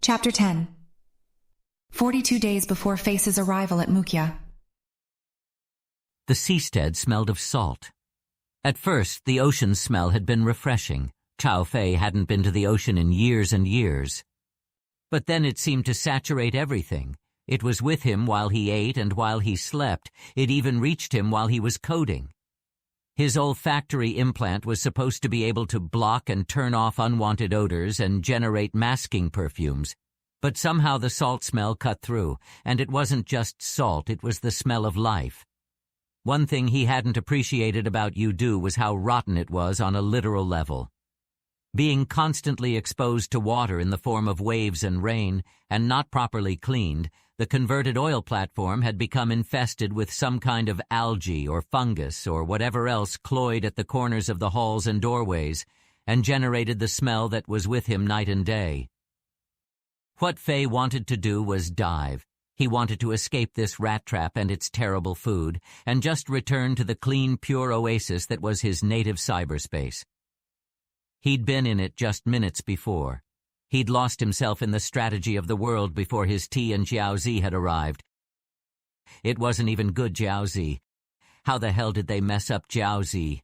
Chapter 10. 42 days before Face's arrival at Mukya. The seastead smelled of salt. At first, the ocean smell had been refreshing. Chao Fei hadn't been to the ocean in years and years. But then it seemed to saturate everything. It was with him while he ate and while he slept. It even reached him while he was coding. His olfactory implant was supposed to be able to block and turn off unwanted odors and generate masking perfumes. But somehow the salt smell cut through, and it wasn't just salt, it was the smell of life. One thing he hadn't appreciated about Yudu was how rotten it was on a literal level. Being constantly exposed to water in the form of waves and rain, and not properly cleaned, the converted oil platform had become infested with some kind of algae or fungus or whatever else cloyed at the corners of the halls and doorways, and generated the smell that was with him night and day. What Fei wanted to do was dive. He wanted to escape this rat trap and its terrible food, and just return to the clean, pure oasis that was his native cyberspace. He'd been in it just minutes before. He'd lost himself in the strategy of the world before his tea and Jiaozi had arrived. It wasn't even good Jiaozi. How the hell did they mess up Jiaozi?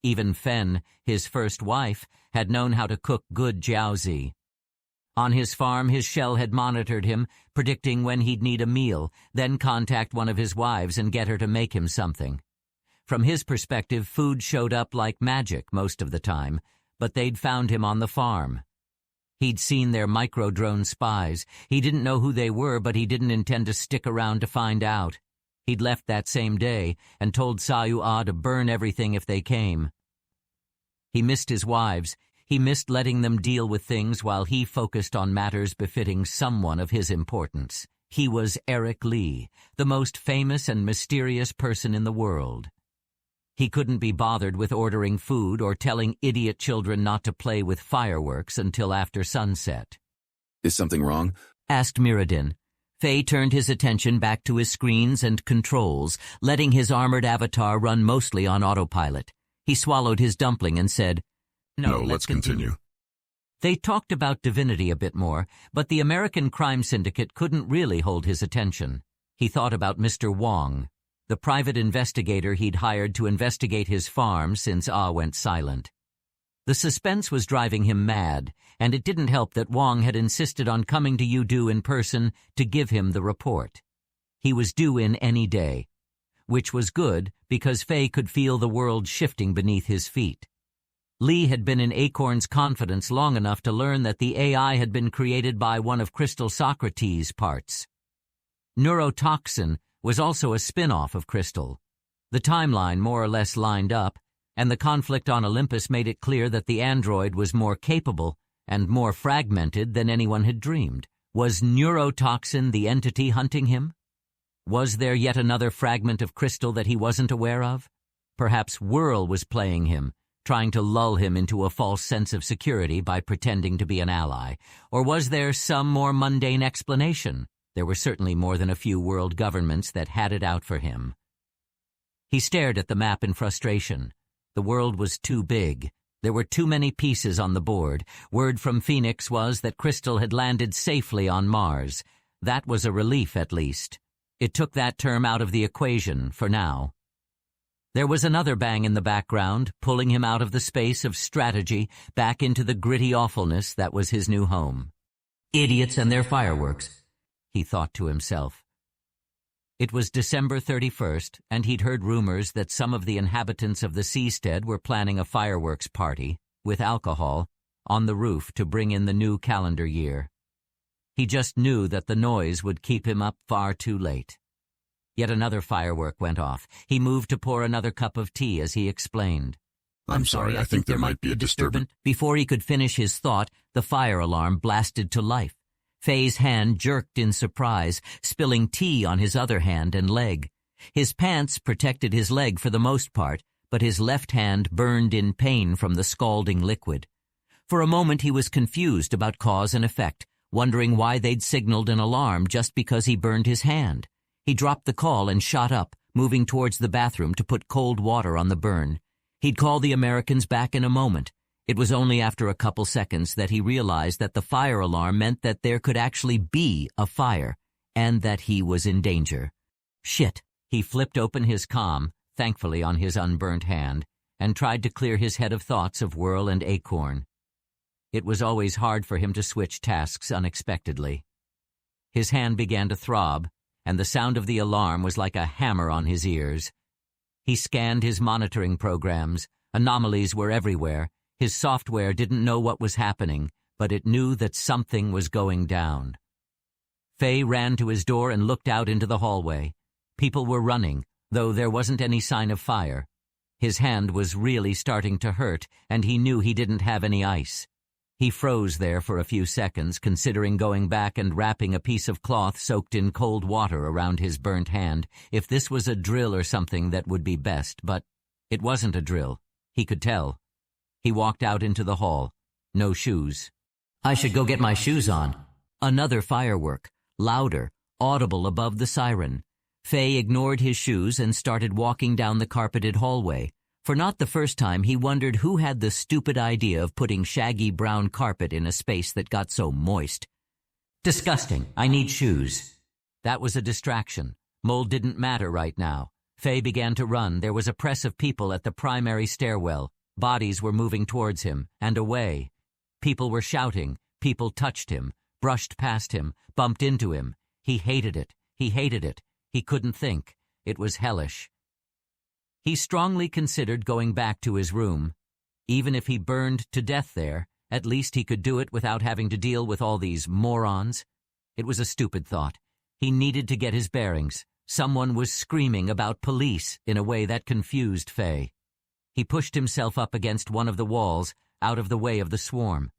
Even Fen, his first wife, had known how to cook good Jiaozi. On his farm, his shell had monitored him, predicting when he'd need a meal, then contact one of his wives and get her to make him something. From his perspective, food showed up like magic most of the time, but they'd found him on the farm. He'd seen their micro-drone spies. He didn't know who they were, but he didn't intend to stick around to find out. He'd left that same day and told Sayua to burn everything if they came. He missed his wives. He missed letting them deal with things while he focused on matters befitting someone of his importance. He was Eric Lee, the most famous and mysterious person in the world. He couldn't be bothered with ordering food or telling idiot children not to play with fireworks until after sunset. Is something wrong? Asked Mirrodin. Fei turned his attention back to his screens and controls, letting his armored avatar run mostly on autopilot. He swallowed his dumpling and said, No, let's continue. They talked about divinity a bit more, but the American crime syndicate couldn't really hold his attention. He thought about Mr. Wong, the private investigator he'd hired to investigate his farm since Ah went silent. The suspense was driving him mad, and it didn't help that Wong had insisted on coming to Yudu in person to give him the report. He was due in any day, which was good because Fei could feel the world shifting beneath his feet. Lee had been in Acorn's confidence long enough to learn that the AI had been created by one of Crystal Socrates' parts. Neurotoxin was also a spin-off of Crystal. The timeline more or less lined up, and the conflict on Olympus made it clear that the android was more capable and more fragmented than anyone had dreamed. Was Neurotoxin the entity hunting him? Was there yet another fragment of Crystal that he wasn't aware of? Perhaps Whirl was playing him, trying to lull him into a false sense of security by pretending to be an ally. Or was there some more mundane explanation? There were certainly more than a few world governments that had it out for him. He stared at the map in frustration. The world was too big. There were too many pieces on the board. Word from Phoenix was that Crystal had landed safely on Mars. That was a relief, at least. It took that term out of the equation, for now. There was another bang in the background, pulling him out of the space of strategy back into the gritty awfulness that was his new home. Idiots and their fireworks, he thought to himself. It was December 31st, and he'd heard rumors that some of the inhabitants of the seastead were planning a fireworks party, with alcohol, on the roof to bring in the new calendar year. He just knew that the noise would keep him up far too late. Yet another firework went off. He moved to pour another cup of tea as he explained. I'm sorry, I think there might be a disturbance. Before he could finish his thought, the fire alarm blasted to life. Fei's hand jerked in surprise, spilling tea on his other hand and leg. His pants protected his leg for the most part, but his left hand burned in pain from the scalding liquid. For a moment he was confused about cause and effect, wondering why they'd signaled an alarm just because he burned his hand. He dropped the call and shot up, moving towards the bathroom to put cold water on the burn. He'd call the Americans back in a moment. It was only after a couple seconds that he realized that the fire alarm meant that there could actually be a fire, and that he was in danger. Shit! He flipped open his comm, thankfully on his unburnt hand, and tried to clear his head of thoughts of Whirl and Acorn. It was always hard for him to switch tasks unexpectedly. His hand began to throb, and the sound of the alarm was like a hammer on his ears. He scanned his monitoring programs. Anomalies were everywhere. His software didn't know what was happening, but it knew that something was going down. Faye ran to his door and looked out into the hallway. People were running, though there wasn't any sign of fire. His hand was really starting to hurt, and he knew he didn't have any ice. He froze there for a few seconds, considering going back and wrapping a piece of cloth soaked in cold water around his burnt hand. If this was a drill or something, that would be best, but it wasn't a drill. He could tell. He walked out into the hall. No shoes. I should go get my shoes on. Another firework, louder, audible above the siren. Faye ignored his shoes and started walking down the carpeted hallway. For not the first time, he wondered who had the stupid idea of putting shaggy brown carpet in a space that got so moist. Disgusting. I need shoes. That was a distraction. Mold didn't matter right now. Faye began to run. There was a press of people at the primary stairwell. Bodies were moving towards him and away. People were shouting. People touched him, brushed past him, bumped into him. He hated it. He hated it. He couldn't think. It was hellish. He strongly considered going back to his room. Even if he burned to death there, at least he could do it without having to deal with all these morons. It was a stupid thought. He needed to get his bearings. Someone was screaming about police in a way that confused Faye. He pushed himself up against one of the walls, out of the way of the swarm.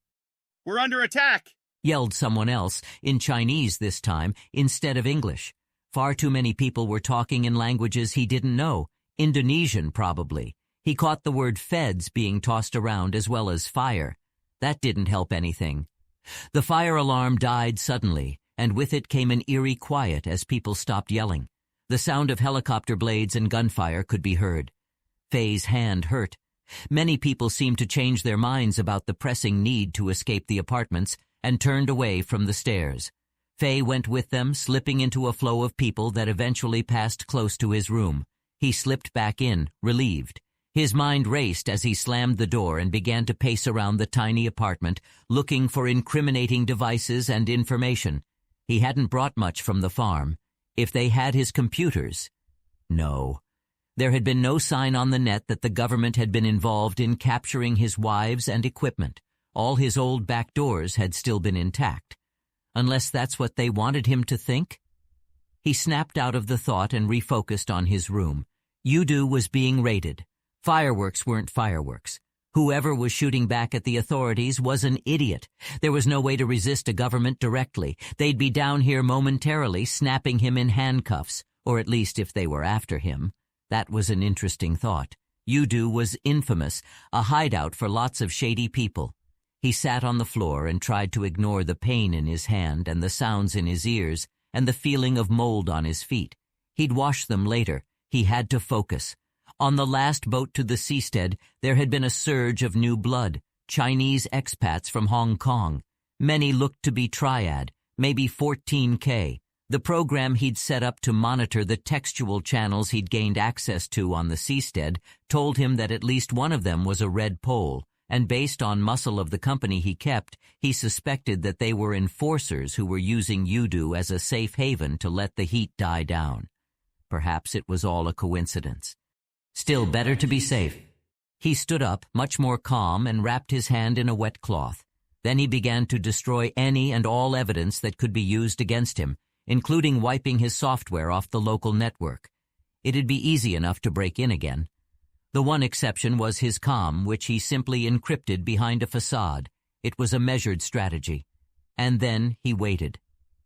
"We're under attack!" yelled someone else, in Chinese this time, instead of English. Far too many people were talking in languages he didn't know. Indonesian, probably. He caught the word feds being tossed around as well as fire. That didn't help anything. The fire alarm died suddenly, and with it came an eerie quiet as people stopped yelling. The sound of helicopter blades and gunfire could be heard. Faye's hand hurt. Many people seemed to change their minds about the pressing need to escape the apartments and turned away from the stairs. Faye went with them, slipping into a flow of people that eventually passed close to his room. He slipped back in, relieved. His mind raced as he slammed the door and began to pace around the tiny apartment, looking for incriminating devices and information. He hadn't brought much from the farm. If they had his computers. No. There had been no sign on the net that the government had been involved in capturing his wives and equipment. All his old back doors had still been intact. Unless that's what they wanted him to think? He snapped out of the thought and refocused on his room. Yudu was being raided. Fireworks weren't fireworks. Whoever was shooting back at the authorities was an idiot. There was no way to resist a government directly. They'd be down here momentarily, snapping him in handcuffs, or at least if they were after him. That was an interesting thought. Yudu was infamous, a hideout for lots of shady people. He sat on the floor and tried to ignore the pain in his hand and the sounds in his ears and the feeling of mold on his feet. He'd wash them later. He had to focus. On the last boat to the seastead, there had been a surge of new blood, Chinese expats from Hong Kong. Many looked to be triad, maybe 14K. The program he'd set up to monitor the textual channels he'd gained access to on the seastead told him that at least one of them was a red pole, and based on muscle of the company he kept, he suspected that they were enforcers who were using Yudu as a safe haven to let the heat die down. Perhaps it was all a coincidence. Still, better to be safe. He stood up, much more calm, and wrapped his hand in a wet cloth. Then he began to destroy any and all evidence that could be used against him, including wiping his software off the local network. It'd be easy enough to break in again. The one exception was his comm, which he simply encrypted behind a facade. It was a measured strategy. And then he waited.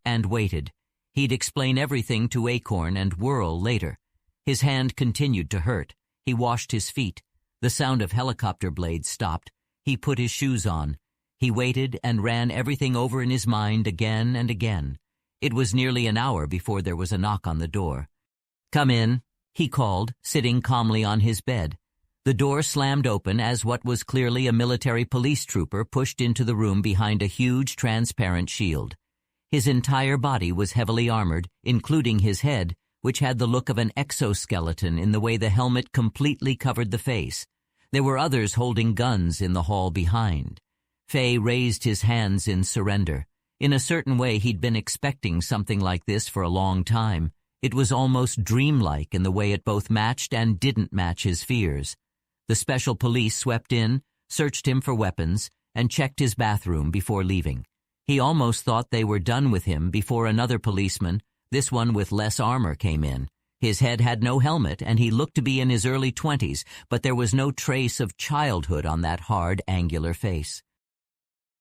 And waited. He'd explain everything to Acorn and Whirl later. His hand continued to hurt. He washed his feet. The sound of helicopter blades stopped. He put his shoes on. He waited and ran everything over in his mind again and again. It was nearly an hour before there was a knock on the door. "Come in," he called, sitting calmly on his bed. The door slammed open as what was clearly a military police trooper pushed into the room behind a huge transparent shield. His entire body was heavily armored, including his head, which had the look of an exoskeleton in the way the helmet completely covered the face. There were others holding guns in the hall behind. Fei raised his hands in surrender. In a certain way, he'd been expecting something like this for a long time. It was almost dreamlike in the way it both matched and didn't match his fears. The special police swept in, searched him for weapons, and checked his bathroom before leaving. He almost thought they were done with him before another policeman, this one with less armor, came in. His head had no helmet, and he looked to be in his early 20s, but there was no trace of childhood on that hard, angular face.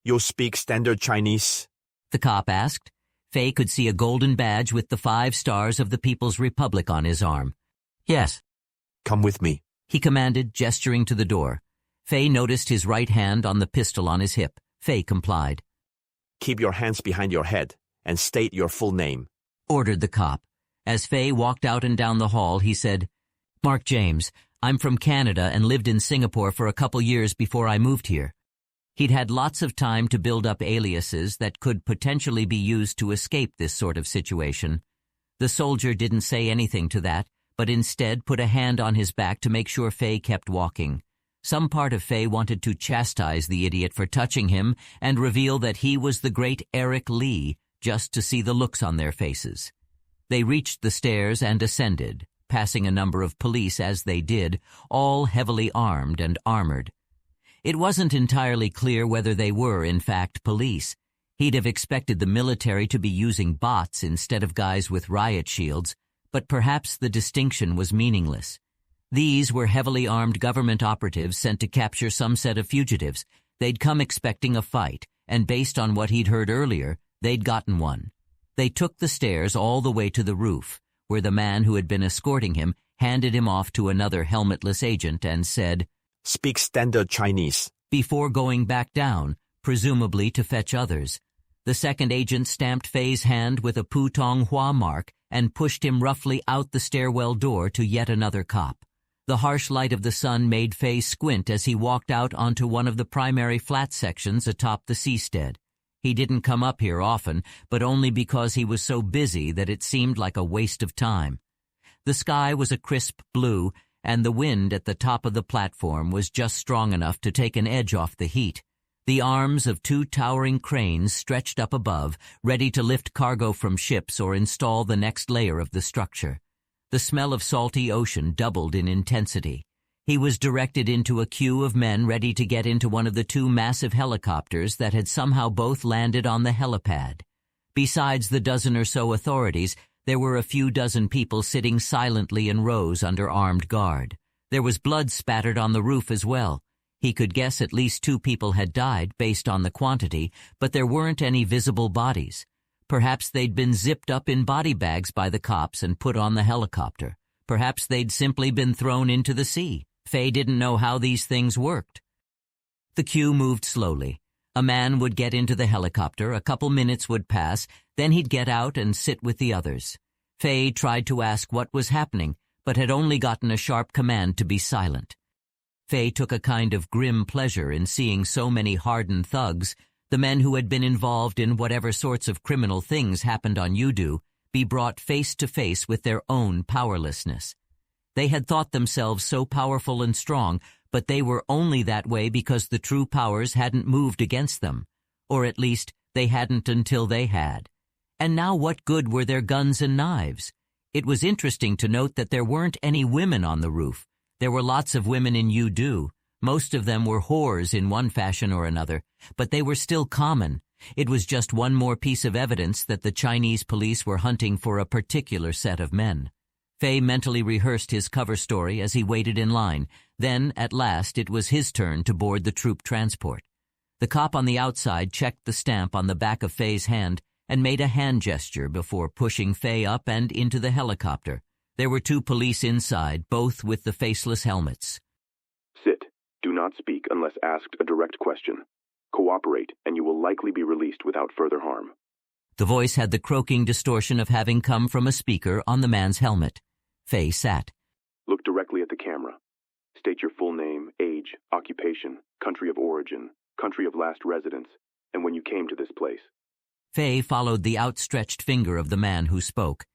You speak standard Chinese? The cop asked. Fei could see a golden badge with the 5 stars of the People's Republic on his arm. Yes. Come with me, he commanded, gesturing to the door. Fei noticed his right hand on the pistol on his hip. Fei complied. Keep your hands behind your head and state your full name, ordered the cop. As Fei walked out and down the hall, he said, Mark James, I'm from Canada and lived in Singapore for a couple years before I moved here. He'd had lots of time to build up aliases that could potentially be used to escape this sort of situation. The soldier didn't say anything to that, but instead put a hand on his back to make sure Fei kept walking. Some part of Fei wanted to chastise the idiot for touching him and reveal that he was the great Eric Lee, just to see the looks on their faces. They reached the stairs and ascended, passing a number of police as they did, all heavily armed and armored. It wasn't entirely clear whether they were, in fact, police. He'd have expected the military to be using bots instead of guys with riot shields, but perhaps the distinction was meaningless. These were heavily armed government operatives sent to capture some set of fugitives. They'd come expecting a fight, and based on what he'd heard earlier, they'd gotten one. They took the stairs all the way to the roof, where the man who had been escorting him handed him off to another helmetless agent and said, Speak standard Chinese, before going back down, presumably to fetch others. The second agent stamped Fei's hand with a Putong Hua mark and pushed him roughly out the stairwell door to yet another cop. The harsh light of the sun made Fei squint as he walked out onto one of the primary flat sections atop the seastead. He didn't come up here often, but only because he was so busy that it seemed like a waste of time. The sky was a crisp blue, and the wind at the top of the platform was just strong enough to take an edge off the heat. The arms of 2 towering cranes stretched up above, ready to lift cargo from ships or install the next layer of the structure. The smell of salty ocean doubled in intensity. He was directed into a queue of men ready to get into one of the 2 massive helicopters that had somehow both landed on the helipad. Besides the dozen or so authorities, there were a few dozen people sitting silently in rows under armed guard. There was blood spattered on the roof as well. He could guess at least 2 people had died based on the quantity, but there weren't any visible bodies. Perhaps they'd been zipped up in body bags by the cops and put on the helicopter. Perhaps they'd simply been thrown into the sea. Fei didn't know how these things worked. The queue moved slowly. A man would get into the helicopter, a couple minutes would pass, then he'd get out and sit with the others. Fei tried to ask what was happening, but had only gotten a sharp command to be silent. Fei took a kind of grim pleasure in seeing so many hardened thugs, the men who had been involved in whatever sorts of criminal things happened on Yudu, be brought face to face with their own powerlessness. They had thought themselves so powerful and strong, but they were only that way because the true powers hadn't moved against them. Or at least, they hadn't until they had. And now what good were their guns and knives? It was interesting to note that there weren't any women on the roof. There were lots of women in Yudu. Most of them were whores in one fashion or another, but they were still common. It was just one more piece of evidence that the Chinese police were hunting for a particular set of men. Fei mentally rehearsed his cover story as he waited in line. Then, at last, it was his turn to board the troop transport. The cop on the outside checked the stamp on the back of Fei's hand and made a hand gesture before pushing Fei up and into the helicopter. There were 2 police inside, both with the faceless helmets. Sit. Do not speak unless asked a direct question. Cooperate, and you will likely be released without further harm. The voice had the croaking distortion of having come from a speaker on the man's helmet. Fei sat. Look directly at the camera. State your full name, age, occupation, country of origin, country of last residence, and when you came to this place. Faye followed the outstretched finger of the man who spoke.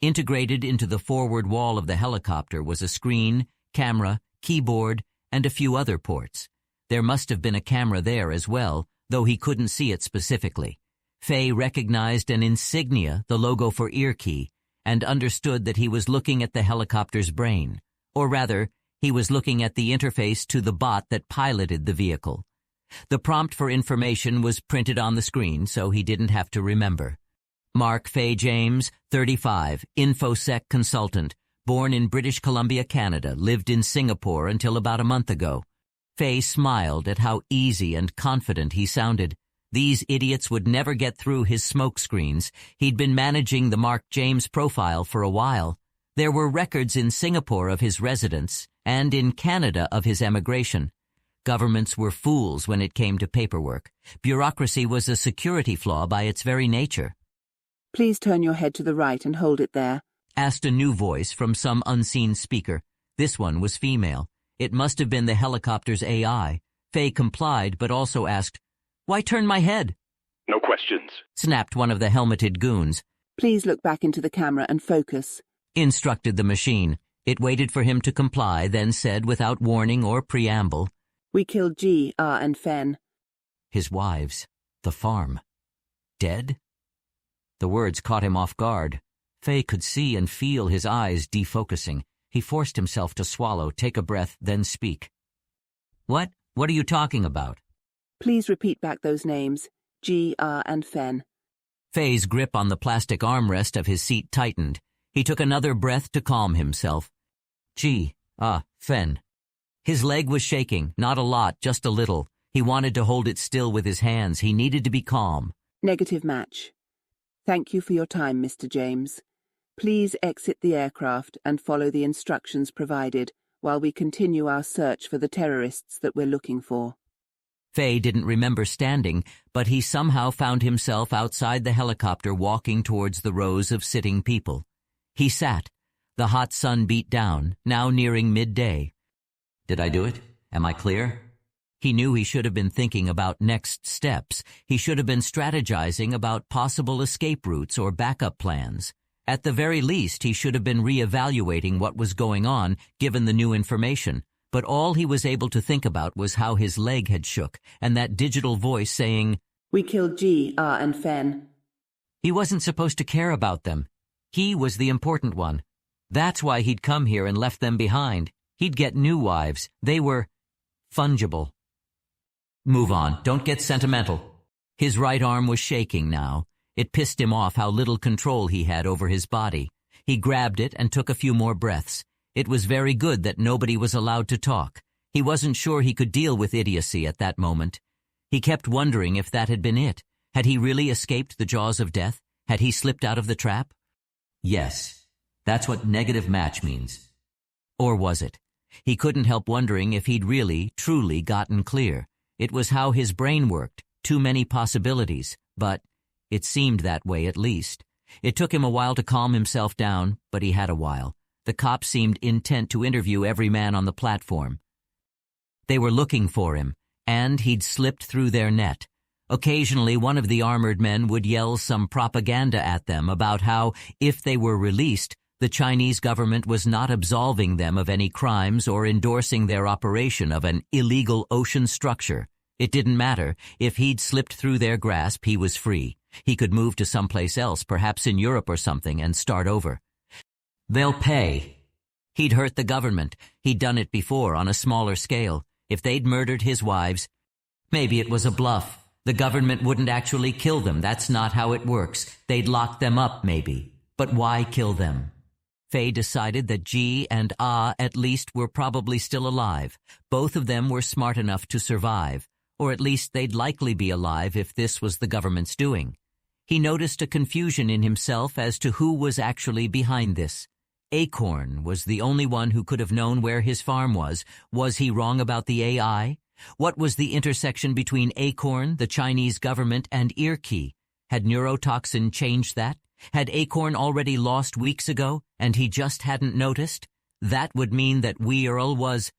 Integrated into the forward wall of the helicopter was a screen, camera, keyboard, and a few other ports. There must have been a camera there as well, though he couldn't see it specifically. Faye recognized an insignia, the logo for Earkey, and understood that he was looking at the helicopter's brain. Or rather, he was looking at the interface to the bot that piloted the vehicle. The prompt for information was printed on the screen, so he didn't have to remember. Mark Faye James, 35, InfoSec consultant, born in British Columbia, Canada, lived in Singapore until about a month ago. Faye smiled at how easy and confident he sounded. These idiots would never get through his smoke screens. He'd been managing the Mark James profile for a while. There were records in Singapore of his residence and in Canada of his emigration. Governments were fools when it came to paperwork. Bureaucracy was a security flaw by its very nature. Please turn your head to the right and hold it there, asked a new voice from some unseen speaker. This one was female. It must have been the helicopter's AI. Faye complied, but also asked, "Why turn my head?" No questions, snapped one of the helmeted goons. Please look back into the camera and focus, instructed the machine. It waited for him to comply, then said without warning or preamble, We killed G, R, and Fen. His wives. The farm. Dead? The words caught him off guard. Faye could see and feel his eyes defocusing. He forced himself to swallow, take a breath, then speak. What? What are you talking about? Please repeat back those names, G, R, and Fen. Faye's grip on the plastic armrest of his seat tightened. He took another breath to calm himself. G, Fen. His leg was shaking, not a lot, just a little. He wanted to hold it still with his hands. He needed to be calm. Negative match. Thank you for your time, Mr. James. Please exit the aircraft and follow the instructions provided while we continue our search for the terrorists that we're looking for. Faye didn't remember standing, but he somehow found himself outside the helicopter walking towards the rows of sitting people. He sat. The hot sun beat down, now nearing midday. Did I do it? Am I clear? He knew he should have been thinking about next steps. He should have been strategizing about possible escape routes or backup plans. At the very least, he should have been re-evaluating what was going on, given the new information. But all he was able to think about was how his leg had shook, and that digital voice saying, We killed G, R, and Fen. He wasn't supposed to care about them. He was the important one. That's why he'd come here and left them behind. He'd get new wives. They were fungible. Move on. Don't get sentimental. His right arm was shaking now. It pissed him off how little control he had over his body. He grabbed it and took a few more breaths. It was very good that nobody was allowed to talk. He wasn't sure he could deal with idiocy at that moment. He kept wondering if that had been it. Had he really escaped the jaws of death? Had he slipped out of the trap? Yes. That's what negative match means. Or was it? He couldn't help wondering if he'd really, truly gotten clear. It was how his brain worked. Too many possibilities. But it seemed that way at least. It took him a while to calm himself down, but he had a while. The cops seemed intent to interview every man on the platform. They were looking for him, and he'd slipped through their net. Occasionally, one of the armored men would yell some propaganda at them about how, if they were released, the Chinese government was not absolving them of any crimes or endorsing their operation of an illegal ocean structure. It didn't matter. If he'd slipped through their grasp, he was free. He could move to someplace else, perhaps in Europe or something, and start over. They'll pay. He'd hurt the government. He'd done it before on a smaller scale. If they'd murdered his wives, maybe it was a bluff. The government wouldn't actually kill them. That's not how it works. They'd lock them up, maybe. But why kill them? Faye decided that G and Ah at least were probably still alive. Both of them were smart enough to survive. Or at least they'd likely be alive if this was the government's doing. He noticed a confusion in himself as to who was actually behind this. Acorn was the only one who could have known where his farm was. Was he wrong about the AI? What was the intersection between Acorn, the Chinese government, and Earkey? Had neurotoxin changed that? Had Acorn already lost weeks ago, and he just hadn't noticed? That would mean that Weirl was...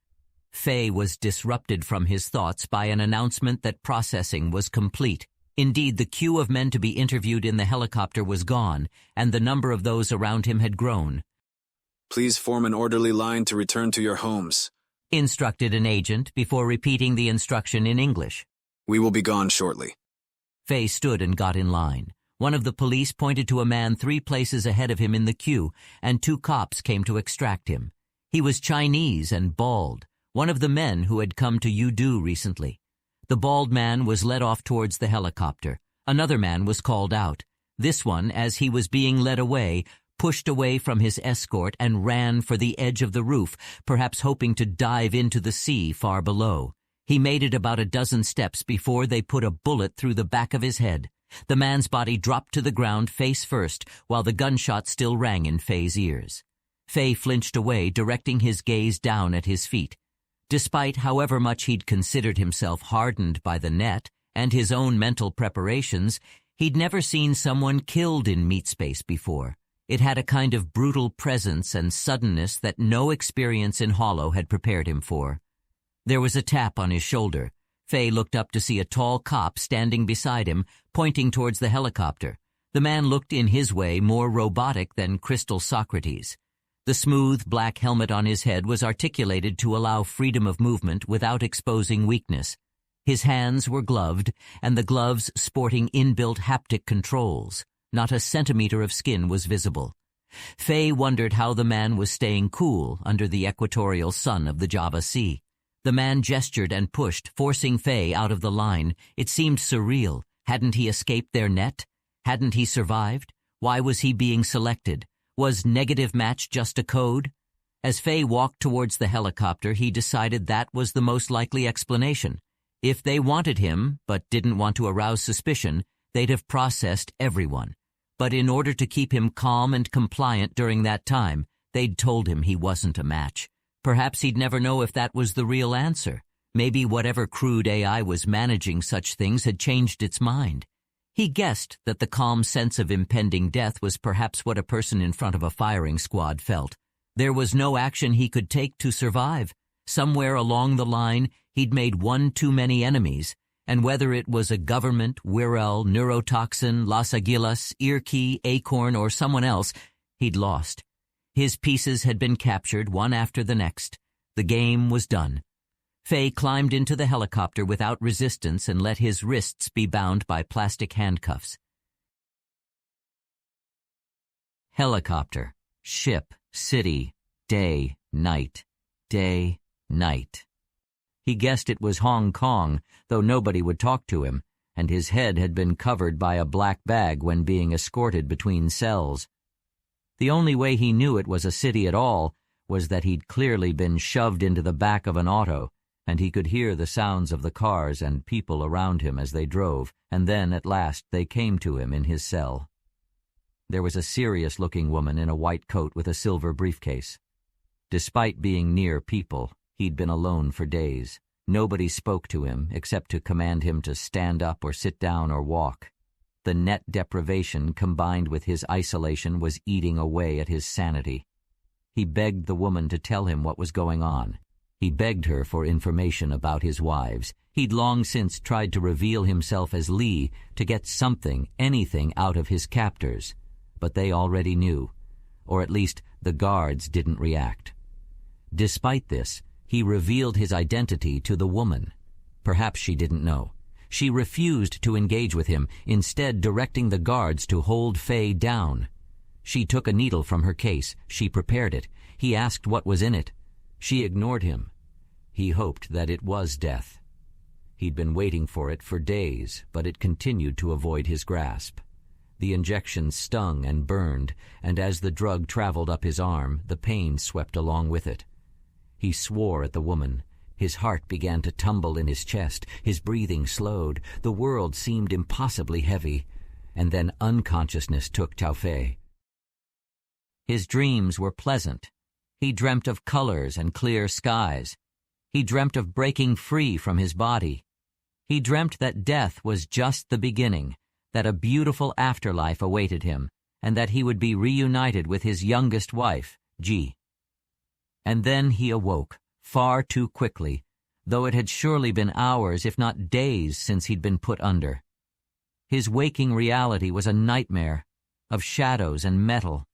Fei was disrupted from his thoughts by an announcement that processing was complete. Indeed, the queue of men to be interviewed in the helicopter was gone, and the number of those around him had grown. Please form an orderly line to return to your homes, Instructed an agent before repeating the instruction in English. We will be gone shortly. Fei stood and got in line. One of the police pointed to a man 3 places ahead of him in the queue, and 2 cops came to extract him. He was Chinese and bald, one of the men who had come to Yudu recently. The bald man was led off towards the helicopter. Another man was called out. This one, as he was being led away, pushed away from his escort and ran for the edge of the roof, perhaps hoping to dive into the sea far below. He made it about a dozen steps before they put a bullet through the back of his head. The man's body dropped to the ground face first, while the gunshot still rang in Fei's ears. Fei flinched away, directing his gaze down at his feet. Despite however much he'd considered himself hardened by the net and his own mental preparations, he'd never seen someone killed in meat space before. It had a kind of brutal presence and suddenness that no experience in Hollow had prepared him for. There was a tap on his shoulder. Fei looked up to see a tall cop standing beside him, pointing towards the helicopter. The man looked in his way more robotic than Crystal Socrates. The smooth black helmet on his head was articulated to allow freedom of movement without exposing weakness. His hands were gloved, and the gloves sporting inbuilt haptic controls. Not a centimeter of skin was visible. Fei wondered how the man was staying cool under the equatorial sun of the Java Sea. The man gestured and pushed, forcing Fei out of the line. It seemed surreal. Hadn't he escaped their net? Hadn't he survived? Why was he being selected? Was negative match just a code? As Fei walked towards the helicopter, he decided that was the most likely explanation. If they wanted him, but didn't want to arouse suspicion, they'd have processed everyone. But in order to keep him calm and compliant during that time, they'd told him he wasn't a match. Perhaps he'd never know if that was the real answer. Maybe whatever crude AI was managing such things had changed its mind. He guessed that the calm sense of impending death was perhaps what a person in front of a firing squad felt. There was no action he could take to survive. Somewhere along the line, he'd made one too many enemies, and whether it was a government, Wirral, Neurotoxin, Las Aguilas, Earkey, Acorn, or someone else, he'd lost. His pieces had been captured one after the next. The game was done. Fei climbed into the helicopter without resistance and let his wrists be bound by plastic handcuffs. Helicopter, ship, city, day, night, day, night. He guessed it was Hong Kong, though nobody would talk to him, and his head had been covered by a black bag when being escorted between cells. The only way he knew it was a city at all was that he'd clearly been shoved into the back of an auto, and he could hear the sounds of the cars and people around him as they drove, and then, at last, they came to him in his cell. There was a serious-looking woman in a white coat with a silver briefcase. Despite being near people, he'd been alone for days. Nobody spoke to him except to command him to stand up or sit down or walk. The net deprivation combined with his isolation was eating away at his sanity. He begged the woman to tell him what was going on. He begged her for information about his wives. He'd long since tried to reveal himself as Lee to get something, anything out of his captors. But they already knew, or at least the guards didn't react. Despite this, he revealed his identity to the woman. Perhaps she didn't know. She refused to engage with him, instead directing the guards to hold Fei down. She took a needle from her case. She prepared it. He asked what was in it. She ignored him. He hoped that it was death. He'd been waiting for it for days, but it continued to avoid his grasp. The injection stung and burned, and as the drug traveled up his arm, the pain swept along with it. He swore at the woman. His heart began to tumble in his chest. His breathing slowed. The world seemed impossibly heavy. And then unconsciousness took Chao Fei. His dreams were pleasant. He dreamt of colors and clear skies. He dreamt of breaking free from his body. He dreamt that death was just the beginning, that a beautiful afterlife awaited him, and that he would be reunited with his youngest wife, Ji. And then he awoke, far too quickly, though it had surely been hours, if not days, since he'd been put under. His waking reality was a nightmare of shadows and metal,